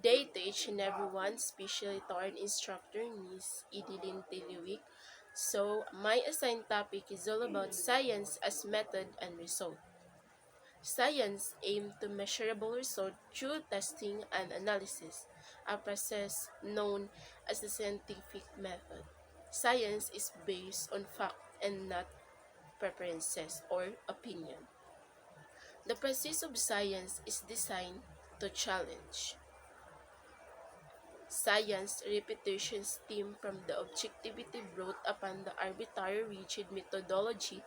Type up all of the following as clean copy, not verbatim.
day to each and everyone, especially to our instructor, Miss Idilin Tiliwik. So, my assigned topic is all about science as method and result. Science aims to measurable result through testing and analysis, a process known as the scientific method. Science is based on fact and not preferences or opinion. The process of science is designed to challenge science reputation stem from the objectivity brought upon the arbitrary rigid methodology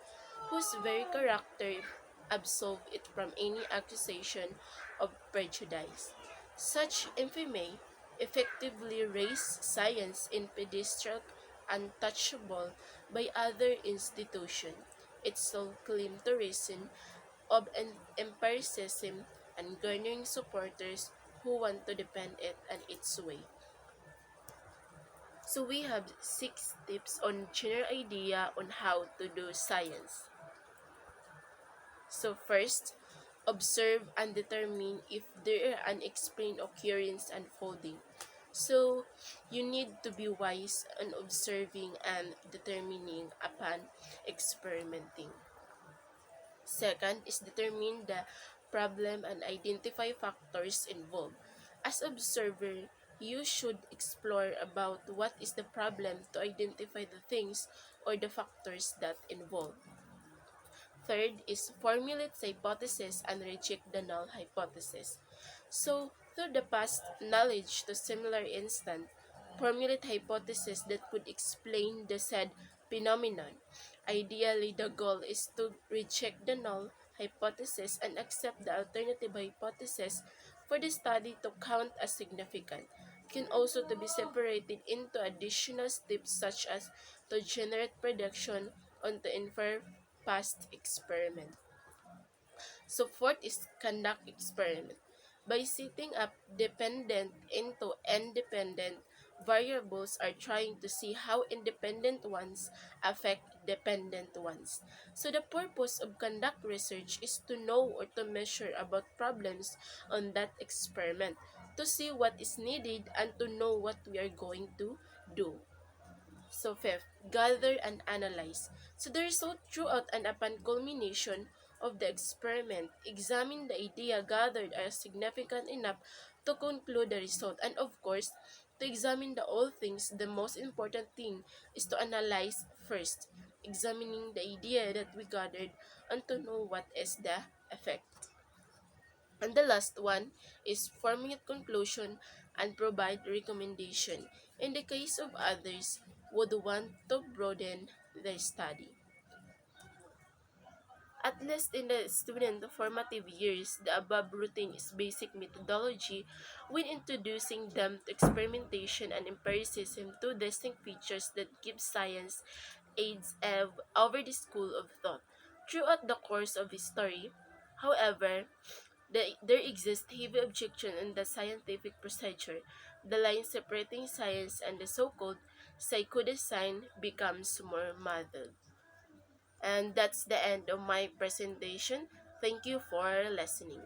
whose very character absolve it from any accusation of prejudice. Such infamy effectively raised science in pedestal untouchable by other institutions. Its sole claim to reason of empiricism and garnering supporters who want to depend it and its way. So we have 6 tips on general idea on how to do science. So first, observe and determine if there are unexplained occurrence unfolding. So you need to be wise on observing and determining upon experimenting. Second is determine the problem and identify factors involved. As observer, you should explore about what is the problem to identify the things or the factors that involve. Third is formulate hypothesis and reject the null hypothesis. So, through the past knowledge to similar instant, formulate hypothesis that could explain the said phenomenon. Ideally, the goal is to reject the null hypothesis and accept the alternative hypothesis for the study to count as significant. It can also to be separated into additional steps such as to generate prediction on to infer past experiment. So fourth is conduct experiment. By setting up dependent into independent variables are trying to see how independent ones affect dependent ones. So the purpose of conduct research is to know or to measure about problems on that experiment, to see what is needed and to know what we are going to do. So fifth, gather and analyze. So the result throughout and upon culmination of the experiment, examine the idea gathered as significant enough to conclude the result. And of course, to examine the all things, the most important thing is to analyze first, examining the idea that we gathered and to know what is the effect. And the last one is formulate conclusion and provide recommendation in the case of others would want to broaden their study. At least in the student formative years, the above routine is basic methodology when introducing them to experimentation and empiricism, two distinct features that give science aids over the school of thought. Throughout the course of history, however, there exists heavy objection in the scientific procedure. The line separating science and the so-called psychodesign becomes more muddled. And that's the end of my presentation. Thank you for listening.